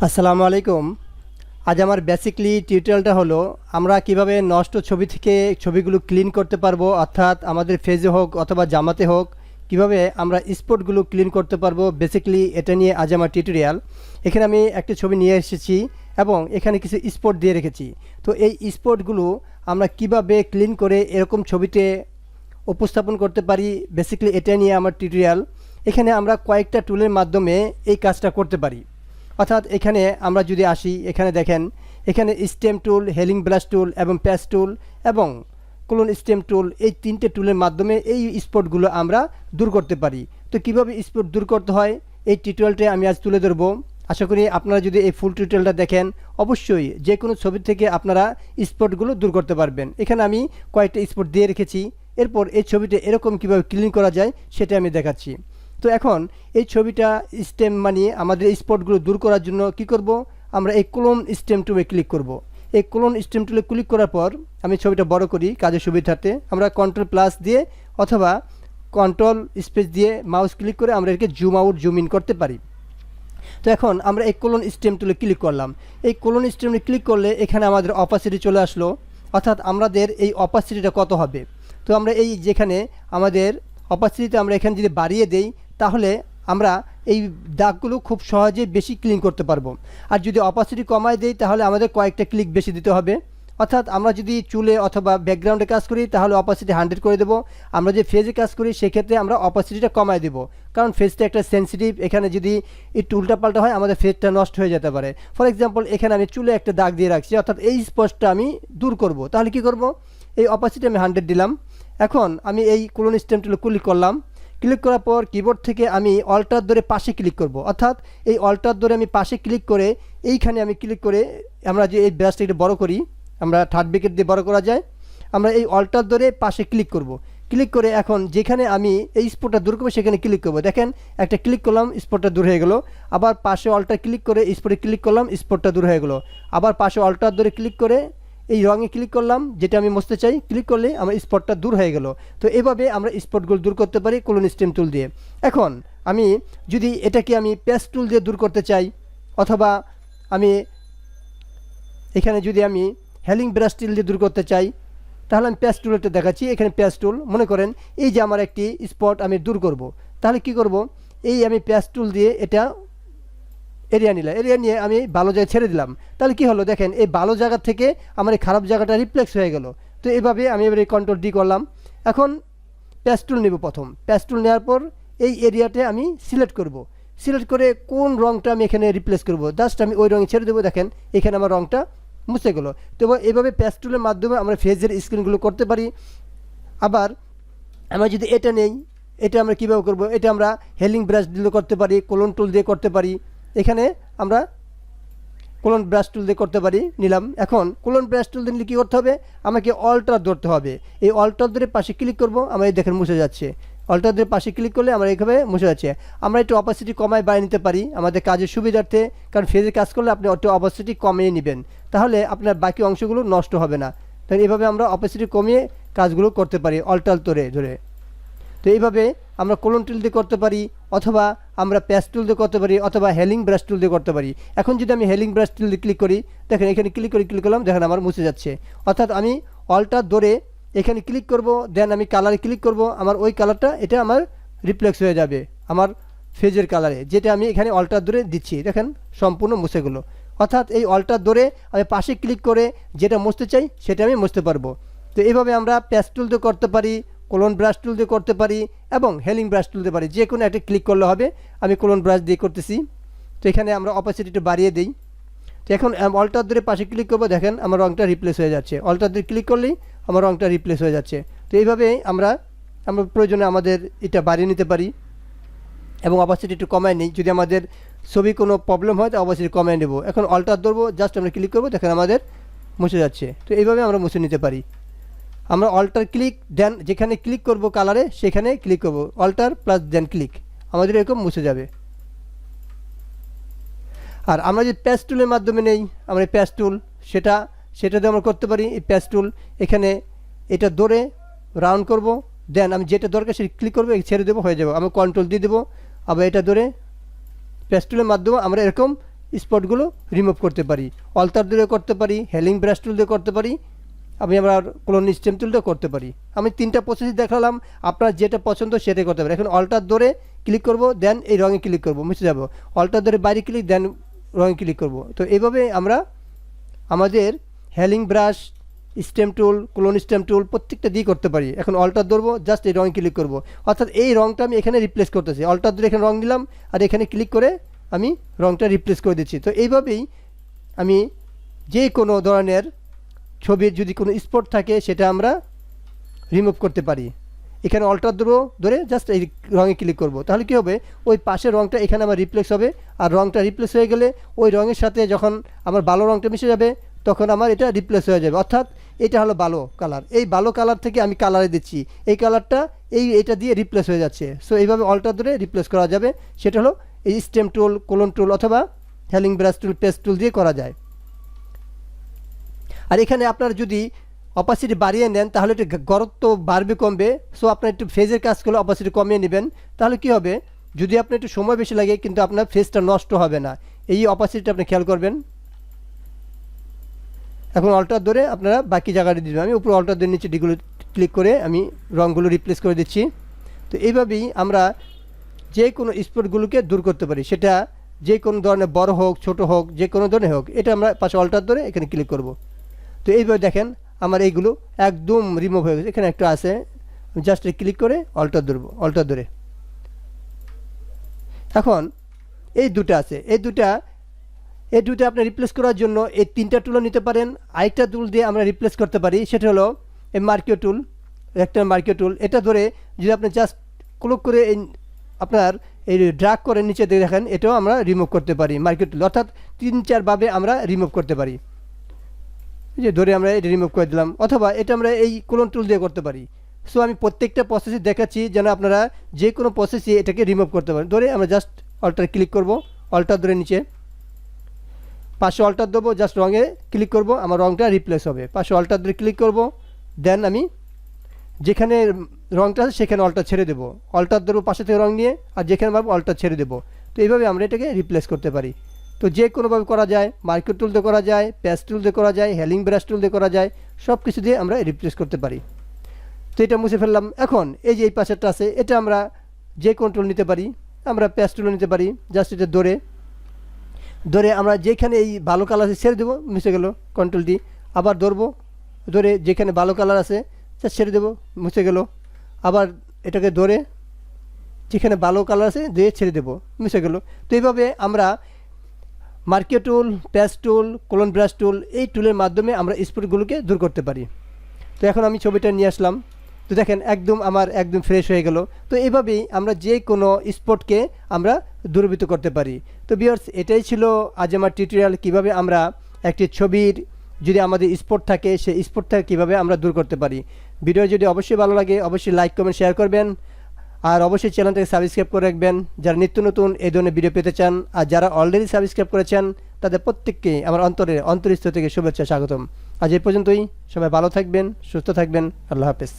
আসসালামু আলাইকুম। আজ আমার বেসিকলি টিউটোরিয়ালটা হলো আমরা কিভাবে নষ্ট ছবি থেকে ছবিগুলো ক্লিন করতে পারবো, অর্থাৎ আমাদের ফেজে হোক অথবা জামাতে হোক কিভাবে আমরা স্পটগুলো ক্লিন করতে পারবো। বেসিকলি এটা নিয়ে আজ আমার টিউটোরিয়াল। এখানে আমি একটা ছবি নিয়ে এসেছি এবং এখানে কিছু স্পট দিয়ে রেখেছি। তো এই স্পটগুলো আমরা কিভাবে ক্লিন করে এরকম ছবিতে উপস্থাপন করতে পারি, বেসিকলি এটা নিয়ে আমার টিউটোরিয়াল। এখানে আমরা কয়েকটা টুলের মাধ্যমে এই কাজটা করতে পারি। অর্থাৎ এখানে আমরা যদি আসি, এখানে দেখেন এখানে স্টেম টুল, হেলিং ব্রাশ টুল এবং প্যাচ টুল এবং ক্লোন স্টেম টুল, এই তিনটে টুলের মাধ্যমে এই স্পটগুলো আমরা দূর করতে পারি। তো কিভাবে স্পট দূর করতে হয় এই টিউটোরিয়ালটা আমি আজ তুলে ধরবো। আশা করি আপনারা যদি এই ফুল টিউটোরিয়ালটা দেখেন অবশ্যই যে কোনো ছবি থেকে আপনারা স্পটগুলো দূর করতে পারবেন। এখানে আমি কয়েকটা স্পট দিয়ে রেখেছি। এরপর এই ছবিটা এরকম কিভাবে ক্লিন করা যায় সেটা আমি দেখাচ্ছি। তো এখন এই ছবিটা স্টেম মানিয়ে আমাদের এই স্পটগুলো দূর করার জন্য কি করব, আমরা এই ক্লোন স্টেম টুলে ক্লিক করব। এই ক্লোন স্টেম টুলে ক্লিক করার পর আমি ছবিটা বড় করি কাজের সুবিধার্থে। আমরা কন্ট্রোল প্লাস দিয়ে অথবা কন্ট্রোল স্পেস দিয়ে মাউস ক্লিক করে আমরা এটাকে জুম আউট জুম ইন করতে পারি। তো এখন আমরা এই ক্লোন স্টেম টুলে ক্লিক করলাম। এই ক্লোন স্টেমে ক্লিক করলে এখানে আমাদের অপাসিটি চলে আসলো, অর্থাৎ আমাদের এই অপাসিটিটা কত হবে। তো আমরা এই যেখানে আমাদের অপাসিটিতে আমরা এখানে যদি বাড়িয়ে দেই তাহলে আমরা এই দাগগুলো খুব সহজে বেশি ক্লিন করতে পারবো। আর যদি অপাসিটি কমায় দেই তাহলে আমাদের কয়েকটা ক্লিক বেশি দিতে হবে। অর্থাৎ আমরা যদি চুলে অথবা ব্যাকগ্রাউন্ডে কাজ করি তাহলে অপাসিটি 100 করে দেবো। আমরা যে ফেজে কাজ করি সেক্ষেত্রে আমরা অপাসিটিটা কমায় দেবো, কারণ ফেজটা একটা সেন্সিটিভ। এখানে যদি একটু উল্টাপাল্টা হয় আমাদের ফেজটা নষ্ট হয়ে যেতে পারে। ফর এক্সাম্পল এখানে আমি চুলে একটা দাগ দিয়ে রাখছি, অর্থাৎ এই স্পটটা আমি দূর করব। তাহলে কি করব, এই অপাসিটি আমি 100 দিলাম। এখন আমি এই ক্লোন স্টেম টুলে ক্লিক করলাম। ক্লিক করার পর কিবোর্ড থেকে আমি অল্টার ধরে পাশে ক্লিক করব, অর্থাৎ এই অল্টার ধরে আমি পাশে ক্লিক করে এইখানে আমি ক্লিক করে আমরা যে এই ব্রাশটা একটু বড় করি, আমরা থার্ড ব্রেকেট দিয়ে বড় করা যায়। আমরা এই অল্টার ধরে পাশে ক্লিক করব। ক্লিক করে এখন যেখানে আমি এই স্পটটা দূর করবো সেখানে ক্লিক করব। দেখেন একটা ক্লিক করলাম, স্পটটা দূর হয়ে গেল। আবার পাশে অল্টার ক্লিক করে স্পটে ক্লিক করলাম, স্পটটা দূর হয়ে গেল। আবার পাশে অল্টার ধরে ক্লিক করে এই রঙে ক্লিক করলাম, যেটা আমি মুছতে চাই, ক্লিক করলে আমার স্পটটা দূর হয়ে গেল। তো এভাবে আমরা স্পটগুলো দূর করতে পারি ক্লোন স্টেম টুল দিয়ে। এখন আমি যদি এটাকে আমি প্যাচ টুল দিয়ে দূর করতে চাই, অথবা আমি এখানে যদি আমি হেলিং ব্রাশ টুল দিয়ে দূর করতে চাই, তাহলে আমি প্যাচ টুলটা দেখাচ্ছি। এখানে প্যাচ টুল, মনে করেন এই যে আমার একটি স্পট আমি দূর করব, তাহলে কি করব, এই আমি প্যাচ টুল দিয়ে এটা এরিয়া নিলাম, এরিয়া নিয়ে আমি ভালো জায়গায় ছেড়ে দিলাম। তাহলে কি হলো, দেখেন এই ভালো জায়গা থেকে আমার এই খারাপ জায়গাটা রিফ্লেক্স হয়ে গেল। তো এইভাবে আমি এবার এই কন্ট্রোল ডি করলাম। এখন প্যাচ টুল নেব। প্রথম প্যাচ টুল নেওয়ার পর এই এরিয়াতে আমি সিলেক্ট করব। সিলেক্ট করে কোন রঙটা আমি এখানে রিপ্লেস করব, জাস্ট আমি ওই রঙে ছেড়ে দেবো। দেখেন এখানে আমার রঙটা মুছে গেলো। তো এইভাবে প্যাচ টুলের মাধ্যমে আমরা ফেজের স্ক্রিনগুলো করতে পারি। আবার আমরা যদি এটা নেই, এটা আমরা কীভাবে করব, এটা আমরা হেলিং ব্রাশ দিয়ে করতে পারি, ক্লোন টুল দিয়ে করতে পারি। এখানে আমরা ক্লোন ব্রাশ টুল দিয়ে করতে পারি, নিলাম। এখন ক্লোন ব্রাশ টুল দিলে কী করতে হবে, আমাকে অল্টার ধরতে হবে। এই অল্টার ধরে পাশে ক্লিক করব, আমরা এই দেখেন মুছে যাচ্ছে। অল্টার ধরে পাশে ক্লিক করলে আমরা এইভাবে মুছে যাচ্ছে। আমরা একটু অপাসিটি কমায় বাড়িয়ে নিতে পারি আমাদের কাজের সুবিধার্থে, কারণ ফেজে কাজ করলে আপনি একটু অপাসিটি কমিয়ে নেবেন, তাহলে আপনার বাকি অংশগুলো নষ্ট হবে না। তাই এইভাবে আমরা অপাসিটি কমিয়ে কাজগুলো করতে পারি অল্টার ধরে ধরে। তো এইভাবে আমরা ক্লোন টুল দিয়ে করতে পারি, অথবা আমরা প্যাচ টুল দিয়ে করতে পারি, অথবা হেলিং ব্রাশ টুল দিয়ে করতে পারি। এখন যদি আমি হেলিং ব্রাশ টুল দিয়ে ক্লিক করি, দেখেন এখানে ক্লিক করলাম, দেখেন আমার মুছে যাচ্ছে। অর্থাৎ আমি অল্টার ধরে এখানে ক্লিক করব, দেন আমি কালারে ক্লিক করব, আমার ওই কালারটা এটা আমার রিফ্লেক্স হয়ে যাবে আমার ফেজের কালারে, যেটা আমি এখানে অল্টার ধরে দিচ্ছি। দেখেন সম্পূর্ণ মুছে গেলো। অর্থাৎ এই অল্টার ধরে আমি পাশে ক্লিক করে যেটা মুছতে চাই সেটা আমি মুছতে পারবো। তো এইভাবে আমরা প্যাচ টুল দিয়ে করতে পারি, ক্লোন ব্রাশ টুল দিয়ে করতে পারি এবং হেলিং ব্রাশ টুল দিয়ে পারি। যে কোনো একটা ক্লিক করলে হবে। আমি ক্লোন ব্রাশ দিয়ে করতেছি। তো এখানে আমরা অপাসিটিটা বাড়িয়ে দিই। তো এখন অল্টার ধরে পাশে ক্লিক করবো, দেখেন আমার রঙটা রিপ্লেস হয়ে যাচ্ছে। অল্টার ধরে ক্লিক করলেই আমার রঙটা রিপ্লেস হয়ে যাচ্ছে। তো এইভাবেই আমরা প্রয়োজনে আমাদের এটা বাড়িয়ে নিতে পারি এবং অপাসিটি একটু কমায় নিই। যদি আমাদের ছবি কোনো প্রবলেম হয় তো অপাসিটি কমায় নেব। এখন অল্টার ধরবো, জাস্ট আমরা ক্লিক করবো, দেখেন আমাদের মুছে যাচ্ছে। তো এইভাবে আমরা মুছে নিতে পারি। আমরা অল্টার ক্লিক দেন যেখানে ক্লিক করব কালারে সেখানে ক্লিক করব, অল্টার প্লাস দেন ক্লিক, আমাদের এরকম মুছে যাবে। আর আমরা যদি প্যাচ টুলের মাধ্যমে নেই, আমরা প্যাচ টুল সেটা দিয়ে আমরা করতে পারি। এই প্যাচ টুল এখানে এটা ধরে রাউন্ড করব, দেন আমি যেটা দরকার সেটা ক্লিক করবো, ছেড়ে দেবো, হয়ে যাবে। আমি কন্ট্রোল দিয়ে দেবো, আবার এটা ধরে প্যাচ টুলের মাধ্যমে আমরা এরকম স্পটগুলো রিমুভ করতে পারি। অল্টার দিয়ে করতে পারি, হেলিং ব্রাশ টুল দিয়ে করতে পারি, আমি আমার ক্লোন স্টেম টুল দিয়ে করতে পারি। আমি 3টা প্রসেস দেখালাম, আপনার যেটা পছন্দ সেটাই করতে পারি। এখন অল্টার ধরে ক্লিক করব, দেন এই রঙে ক্লিক করব, মুছে যাব। অল্টার ধরে বাইরে ক্লিক, দেন রঙে ক্লিক করব। তো এইভাবে আমরা আমাদের হেলিং ব্রাশ, স্টেম টুল, ক্লোন স্টেম টুল প্রত্যেকটা দিয়ে করতে পারি। এখন অল্টার ধরবো, জাস্ট এই রঙে ক্লিক করব, অর্থাৎ এই রঙটা আমি এখানে রিপ্লেস করতেছি। অল্টার ধরে এখানে রঙ দিলাম, আর এখানে ক্লিক করে আমি রঙটা রিপ্লেস করে দিচ্ছি। তো এইভাবেই আমি যে কোনো ধরনের ছবির যদি কোনো স্পট থাকে সেটা আমরা রিমুভ করতে পারি। এখানে অল্টার ধরে জাস্ট এই রঙে ক্লিক করব, তাহলে কী হবে, ওই পাশের রঙটা এখানে আমার রিপ্লেস হবে। আর রঙটা রিপ্লেস হয়ে গেলে ওই রঙের সাথে যখন আমার ভালো রঙটা মিশে যাবে তখন আমার এটা রিপ্লেস হয়ে যাবে। অর্থাৎ এটা হলো ভালো কালার, এই ভালো কালার থেকে আমি কালারে দিচ্ছি, এই কালারটা এটা দিয়ে রিপ্লেস হয়ে যাচ্ছে। সো এইভাবে অল্টার ধরে রিপ্লেস করা যাবে। সেটা হলো এই স্টেম টুল, কোলন টুল অথবা হেলিং ব্রাশ টুল, পেস্ট টুল দিয়ে করা যায়। আর এখানে আপনার যদি অপাসিটি বাড়িয়ে নেন তাহলে একটু গরত্ব বাড়বে কমবে। সো আপনার একটু ফেজের কাজ করলে অপাসিটি কমিয়ে নেবেন, তাহলে কি হবে, যদি আপনার একটু সময় বেশি লাগে কিন্তু আপনার ফেজটা নষ্ট হবে না। এই অপাসিটিটা আপনি খেয়াল করবেন। এখন অল্টার ধরে আপনারা বাকি জায়গাটা দিবেন। আমি উপরে অল্টার ধরে নিচে ডিগুলো ক্লিক করে আমি রঙগুলো রিপ্লেস করে দিচ্ছি। তো এইভাবেই আমরা যে কোনো স্পটগুলোকে দূর করতে পারি, সেটা যে কোনো ধরনের বড় হোক ছোট হোক যে কোনো ধরনের হোক। এটা আমরা পাশে অল্টার ধরে এখানে ক্লিক করব। তো এইভাবে দেখেন আমার এইগুলো একদম রিমুভ হয়ে গেছে। এখানে একটা আছে, জাস্ট ক্লিক করে অল্টার ধরবো, অল্টার ধরে। এখন এই দুটো আছে, এই দুটা আপনি রিপ্লেস করার জন্য এই 3টা টুলও নিতে পারেন। আরেকটা টুল দিয়ে আমরা রিপ্লেস করতে পারি, সেটা হলো এই মার্কিও টুল, একটা মার্কিও টুল। এটা ধরে যদি আপনি জাস্ট ক্লিক করে এই আপনার এই ড্র্যাগ করে নিচে দিয়ে দেখেন, এটাও আমরা রিমুভ করতে পারি মার্কিও টুল। অর্থাৎ 3-4 ভাবে আমরা রিমুভ করতে পারি। যে ধরে আমরা এটা রিমুভ করে দিলাম, অথবা এটা আমরা এই ক্লোন টুল দিয়ে করতে পারি। সো আমি প্রত্যেকটা প্রসেসে দেখাচ্ছি যেন আপনারা যে কোনো প্রসেসে এটাকে রিমুভ করতে পারেন। ধরে আমরা জাস্ট অল্টার ক্লিক করব, অল্টার ধরে নিচে পাশে অল্টার দেবো, জাস্ট রঙে ক্লিক করব, আমার রঙটা রিপ্লেস হবে। পাশে অল্টার ধরে ক্লিক করব, দেন আমি যেখানে রঙটা আছে সেখানে অল্টার ছেড়ে দেবো, অল্টার ধরবো পাশে থেকে রঙ নিয়ে, আর যেখানে পাবো অল্টার ছেড়ে দেবো। তো এইভাবে আমরা এটাকে রিপ্লেস করতে পারি। তো যে কোনোভাবে করা যায়, মার্কিও টুল দিয়ে করা যায়, পেস্ট টুল দিয়ে করা যায়, হেলিং ব্রাশ টুল দিয়ে করা যায়, সব কিছু দিয়ে আমরা রিপ্লেস করতে পারি। তো এটা মুছে ফেললাম। এখন এই যে এই পাশেরটা আছে, এটা আমরা যে কোনো টুল নিতে পারি, আমরা পেস্ট টুলও নিতে পারি। জাস্ট এটা ধরে আমরা যেখানে এই ভালো কালার আছে ছেড়ে দেবো, মুছে গেল, কন্ট্রোল ডি। আবার ধরে যেখানে ভালো কালার আছে ছেড়ে দেবো, মুছে গেল। আবার এটাকে ধরে যেখানে ভালো কালার আছে দিয়ে ছেড়ে দেবো, মুছে গেল। তো এইভাবে আমরা মার্কিও টুল, পেস্ট টুল, ক্লোন ব্রাশ টুল, এই টুলের মাধ্যমে আমরা স্পটগুলোকে দূর করতে পারি। তো এখন আমি ছবিটা নিয়ে আসলাম, তো দেখেন আমার একদম ফ্রেশ হয়ে গেল। তো এইভাবেই আমরা যে কোনো স্পটকে আমরা দূরীভূত করতে পারি। তো ভিউয়ার্স, এটাই ছিল আজ আমার টিউটোরিয়াল, কিভাবে আমরা একটি ছবির যদি আমাদের স্পট থাকে সেই স্পটটা কীভাবে আমরা দূর করতে পারি। ভিডিও যদি অবশ্যই ভালো লাগে অবশ্যই লাইক কমেন্ট শেয়ার করবেন, আর অবশ্যই চ্যানেলটাকে সাবস্ক্রাইব করে রাখবেন যারা নিত্য নতুন এই ধরনের ভিডিও পেতে চান। আর যারা অলরেডি সাবস্ক্রাইব করেছেন তাদের প্রত্যেককে আমার অন্তরস্থল থেকে শুভেচ্ছা স্বাগতম। আজ এই পর্যন্তই, সবাই ভালো থাকবেন, সুস্থ থাকবেন, আল্লাহ হাফেজ।